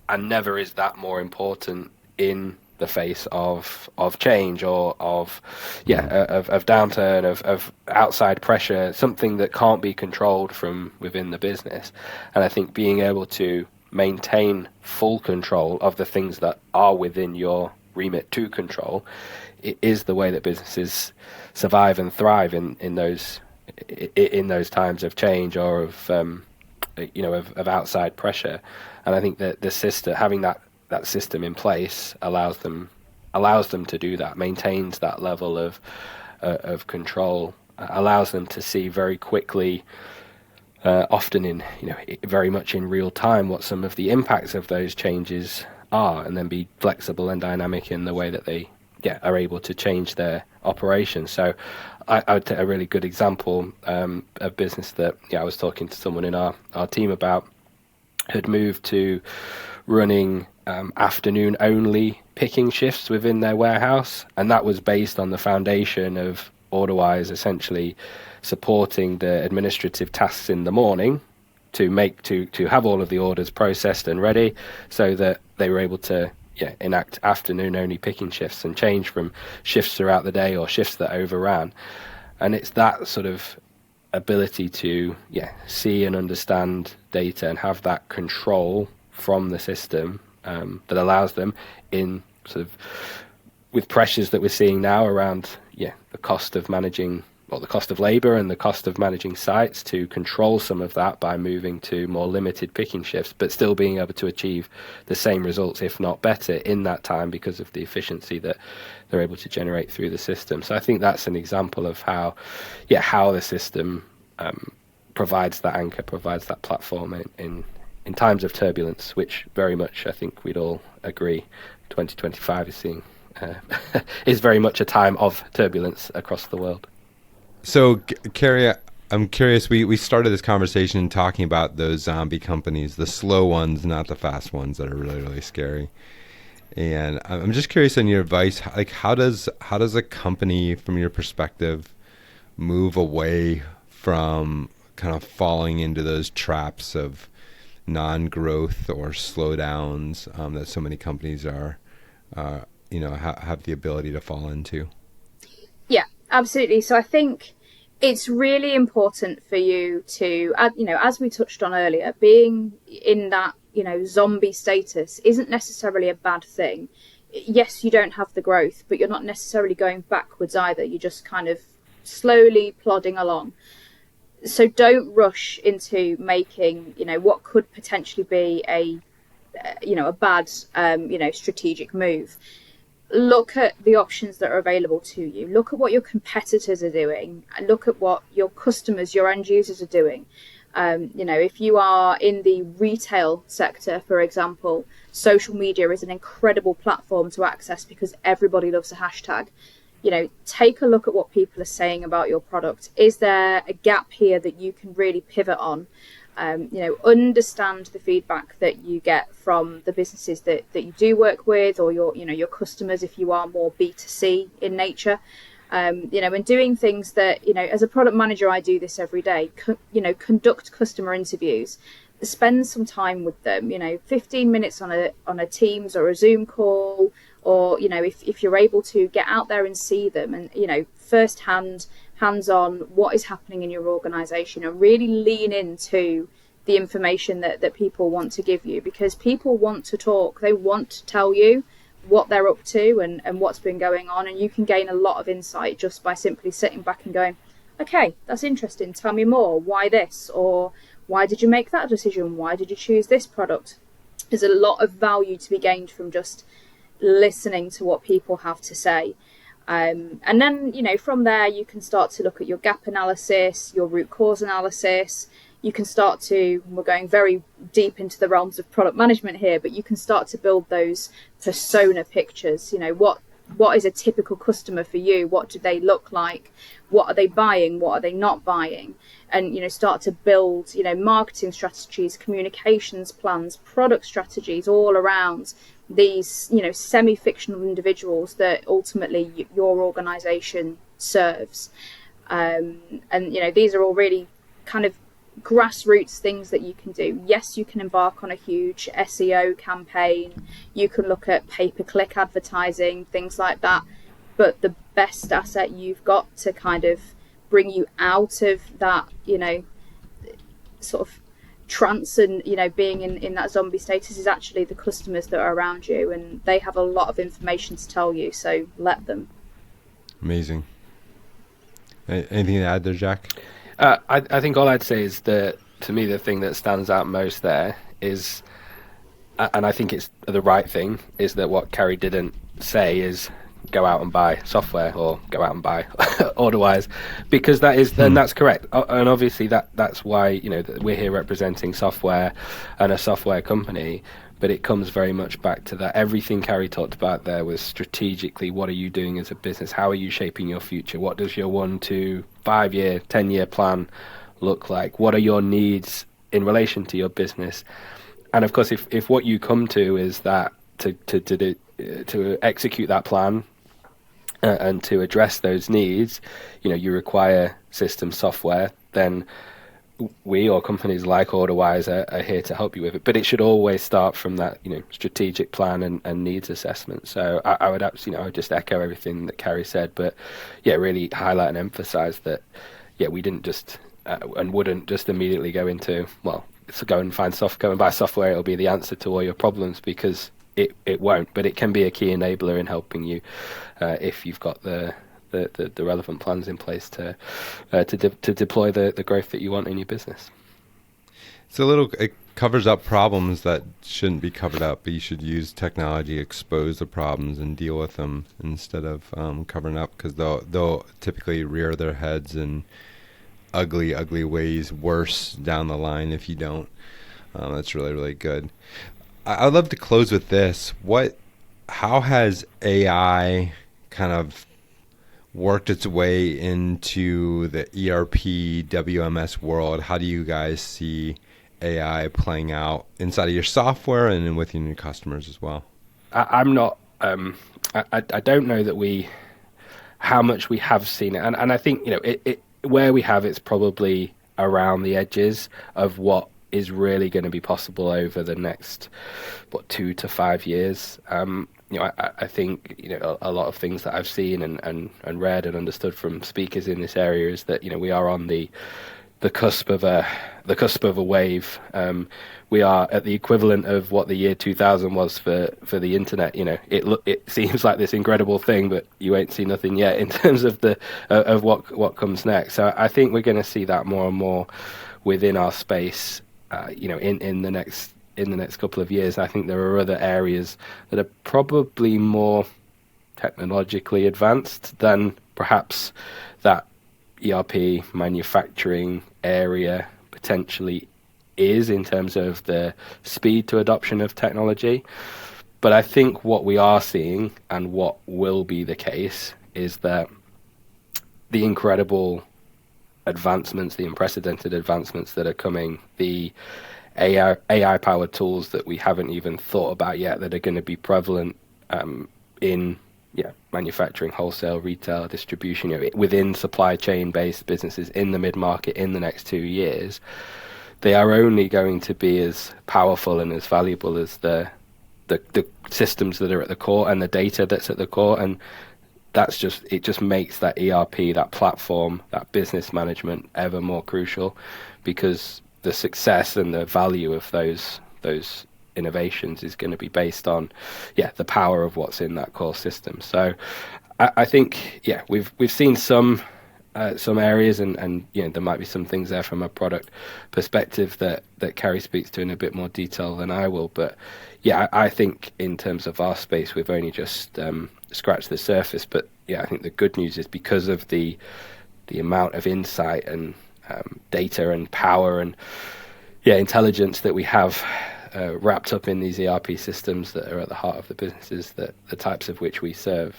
And never is that more important in the face of change or of downturn, of outside pressure, something that can't be controlled from within the business. And I think being able to maintain full control of the things that are within your remit to control, it is the way that businesses survive and thrive in those times of change or of outside pressure. And I think that the system, having that system in place, allows them to do that, maintains that level of control, allows them to see very quickly, often in very much in real time, what some of the impacts of those changes are, and then be flexible and dynamic in the way that they are able to change their operations. So I would take a really good example, of business that I was talking to someone in our team about, had moved to running afternoon only picking shifts within their warehouse, and that was based on the foundation of Orderwise essentially supporting the administrative tasks in the morning to have all of the orders processed and ready, so that they were able to enact afternoon only picking shifts and change from shifts throughout the day or shifts that overran. And it's that sort of ability to see and understand data and have that control from the system that allows them, in sort of with pressures that we're seeing now around the cost of managing, or the cost of labor and the cost of managing sites, to control some of that by moving to more limited picking shifts, but still being able to achieve the same results, if not better, in that time because of the efficiency that they're able to generate through the system. So I think that's an example of how the system provides that anchor, provides that platform in times of turbulence, which very much I think we'd all agree 2025 is seeing is very much a time of turbulence across the world. So, Carrie, I'm curious, we started this conversation talking about those zombie companies, the slow ones, not the fast ones that are really, really scary. And I'm just curious on your advice, like how does a company, from your perspective, move away from kind of falling into those traps of non-growth or slowdowns that so many companies are, have the ability to fall into? Yeah, absolutely. So I think it's really important for you to, as we touched on earlier, being in that, zombie status isn't necessarily a bad thing. Yes, you don't have the growth, but you're not necessarily going backwards either. You're just kind of slowly plodding along. So don't rush into making, what could potentially be a bad, strategic move. Look at the options that are available to you. Look at what your competitors are doing, and look at what your customers, your end users are doing. If you are in the retail sector, for example, social media is an incredible platform to access because everybody loves a hashtag. Take a look at what people are saying about your product. Is there a gap here that you can really pivot on? Understand the feedback that you get from the businesses that you do work with, or your customers if you are more B2C in nature. And doing things that, as a product manager, I do this every day, conduct customer interviews, spend some time with them, 15 minutes on a Teams or a Zoom call, or, if you're able to get out there and see them and, firsthand, hands-on, what is happening in your organization, and really lean into the information that people want to give you, because people want to talk. They want to tell you what they're up to and what's been going on, and you can gain a lot of insight just by simply sitting back and going, okay, that's interesting, tell me more, why this, or why did you make that decision, why did you choose this product? There's a lot of value to be gained from just listening to what people have to say. And then, from there, you can start to look at your gap analysis, your root cause analysis. You can start to, we're going very deep into the realms of product management here, but you can start to build those persona pictures. What is a typical customer for you? What do they look like? What are they buying? What are they not buying? And, start to build, marketing strategies, communications plans, product strategies all around these, semi-fictional individuals that ultimately your organization serves. And, these are all really kind of grassroots things that you can do. Yes, you can embark on a huge SEO campaign. You can look at pay-per-click advertising, things like that. But the best asset you've got to kind of bring you out of that, sort of trance and, being in that zombie status is actually the customers that are around you, and they have a lot of information to tell you, so let them. Amazing. Anything to add there, Jack? I think all I'd say is that, to me, the thing that stands out most there is, and I think it's the right thing, is that what Carrie didn't say is go out and buy software or go out and buy Orderwise, because that is, and that's correct. And obviously that's why, we're here representing software and a software company, but it comes very much back to that. Everything Carrie talked about there was strategically, what are you doing as a business? How are you shaping your future? What does your 1 to 5 year, 10-year plan look like? What are your needs in relation to your business? And of course, if what you come to is that to execute that plan and to address those needs, you require system software, then we or companies like Orderwise are here to help you with it. But it should always start from that, strategic plan and needs assessment. So I would absolutely, I would just echo everything that Carrie said, but really highlight and emphasize that, we didn't just and wouldn't just immediately go into, go and buy software. It'll be the answer to all your problems, because it won't, but it can be a key enabler in helping you if you've got the relevant plans in place to deploy the growth that you want in your business. It covers up problems that shouldn't be covered up, but you should use technology, expose the problems, and deal with them instead of covering up, because they'll typically rear their heads in ugly ways, worse down the line if you don't. That's really, really good. I'd love to close with this. How has AI kind of worked its way into the ERP WMS world? How do you guys see AI playing out inside of your software and within your customers as well? I'm not. I don't know that how much we have seen it, and I think it where we have, it's probably around the edges of what is really going to be possible over the next 2 to 5 years. I think a lot of things that I've seen and read and understood from speakers in this area is that we are on the cusp of a wave. We are at the equivalent of what the year 2000 was for the internet. It seems like this incredible thing, but you ain't seen nothing yet in terms of of what comes next. So I think we're going to see that more and more within our space. In the next couple of years. I think there are other areas that are probably more technologically advanced than perhaps that ERP manufacturing area potentially is in terms of the speed to adoption of technology. But I think what we are seeing and what will be the case is that the incredible advancements, the unprecedented advancements that are coming, the AI-powered tools that we haven't even thought about yet that are going to be prevalent in manufacturing, wholesale, retail, distribution, within supply chain-based businesses in the mid-market in the next 2 years, they are only going to be as powerful and as valuable as the systems that are at the core and the data that's at the core. And it just makes that ERP, that platform, that business management ever more crucial, because the success and the value of those innovations is going to be based on the power of what's in that core system. So I think we've seen some areas and there might be some things there from a product perspective that Carrie speaks to in a bit more detail than I will, but I think in terms of our space we've only just scratched the surface. But I think the good news is because of the amount of insight and data and power and intelligence that we have wrapped up in these ERP systems that are at the heart of the businesses, that the types of which we serve,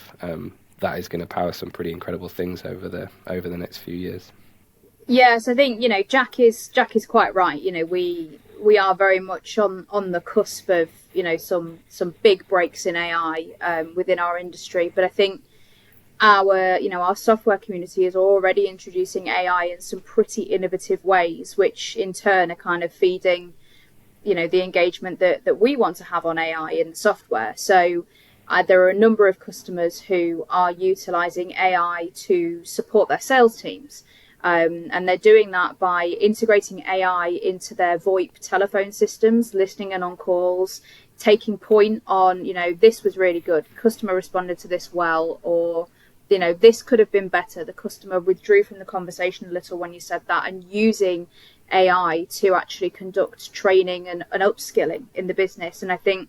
that is going to power some pretty incredible things over the next few years. Yes, I think Jack is quite right. We are very much on the cusp of some big breaks in AI within our industry, but I think our software community is already introducing AI in some pretty innovative ways, which in turn are kind of feeding the engagement that we want to have on AI in software. So there are a number of customers who are utilizing AI to support their sales teams. And they're doing that by integrating AI into their VoIP telephone systems, listening in on calls, taking point on, this was really good, customer responded to this well, or, this could have been better, the customer withdrew from the conversation a little when you said that, and using AI to actually conduct training and upskilling in the business. And I think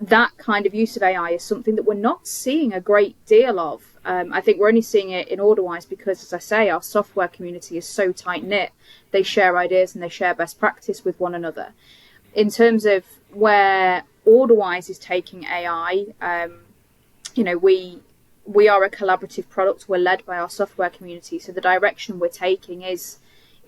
that kind of use of AI is something that we're not seeing a great deal of. I think we're only seeing it in Orderwise because, as I say, our software community is so tight-knit. They share ideas and they share best practice with one another. In terms of where Orderwise is taking AI, we are a collaborative product. We're led by our software community. So the direction we're taking is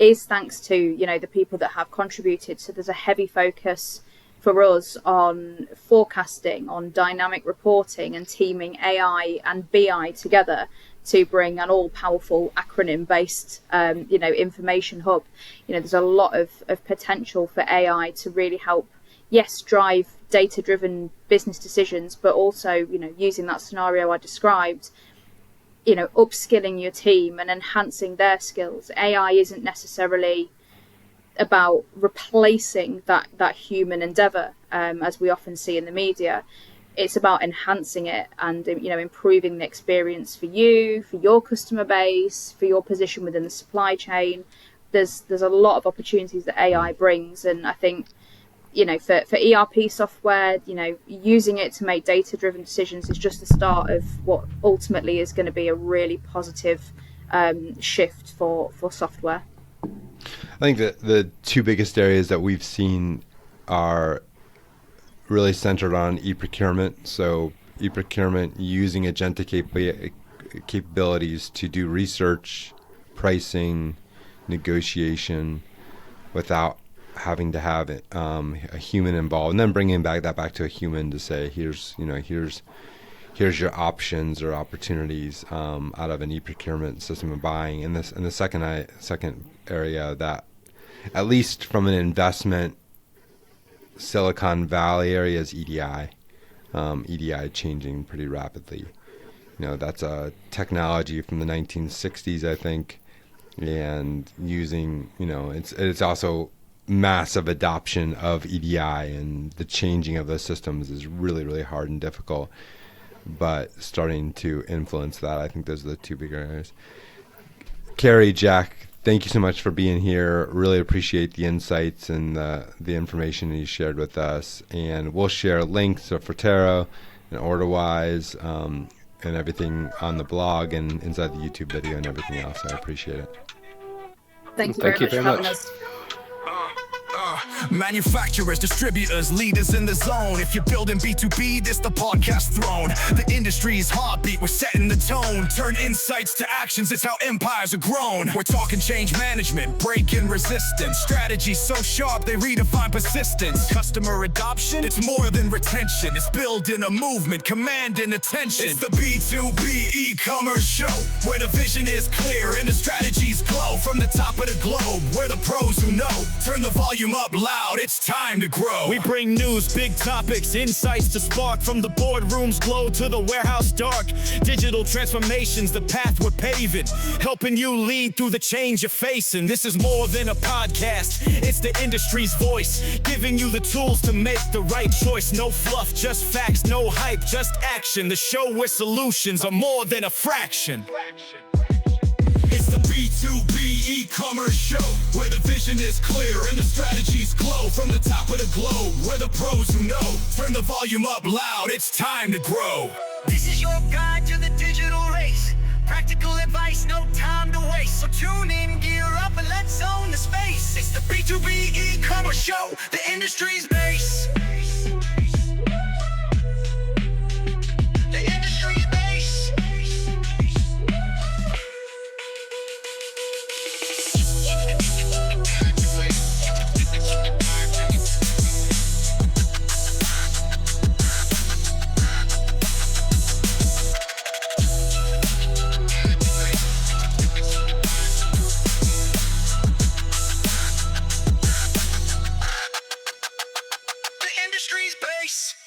thanks to, the people that have contributed. So there's a heavy focus for us on forecasting, on dynamic reporting, and teaming AI and BI together to bring an all-powerful acronym-based, information hub. There's a lot of potential for AI to really help, drive data-driven business decisions, but also, using that scenario I described, upskilling your team and enhancing their skills. AI isn't necessarily about replacing that human endeavor, as we often see in the media. It's about enhancing it and improving the experience for you, for your customer base, for your position within the supply chain. There's a lot of opportunities that AI brings, and I think for ERP software, using it to make data-driven decisions is just the start of what ultimately is going to be a really positive shift for software. I think that the two biggest areas that we've seen are really centered on e-procurement. So e-procurement using agentic capabilities to do research, pricing, negotiation without having to have a human involved, and then bringing that back to a human to say, here's your options or opportunities out of an e-procurement system of buying. And the second area that, at least from an investment Silicon Valley area, is EDI. EDI changing pretty rapidly. That's a technology from the 1960s, I think, and using, it's also massive adoption of EDI, and the changing of those systems is really, really hard and difficult, but starting to influence that. I think those are the two big areas. Carrie, Jack, thank you so much for being here. Really appreciate the insights and the information you shared with us. And we'll share links to Forterro and Orderwise and everything on the blog and inside the YouTube video and everything else. I appreciate it. Thank you very much for having us. Manufacturers, distributors, leaders in the zone. If you're building B2B, this the podcast throne. The industry's heartbeat, we're setting the tone. Turn insights to actions, it's how empires are grown. We're talking change management, breaking resistance. Strategies so sharp, they redefine persistence. Customer adoption, it's more than retention. It's building a movement, commanding attention. It's the B2B e-commerce show, where the vision is clear and the strategies glow. From the top of the globe, we're the pros who know. Turn the volume up loud, it's time to grow. We bring news, big topics, insights to spark. From the boardroom's glow to the warehouse dark. Digital transformations, the path we're paving, helping you lead through the change you're facing. This is more than a podcast, it's the industry's voice, giving you the tools to make the right choice. No fluff, just facts, no hype, just action. The show where solutions are more than a fraction. It's the B2B e-commerce show, where the vision is clear and the strategies glow. From the top of the globe, we're the pros who know. Turn the volume up loud, it's time to grow. This is your guide to the digital race. Practical advice, no time to waste. So tune in, gear up, and let's own the space. It's the B2B e-commerce show, the industry's base. The industry's base. The industry's base.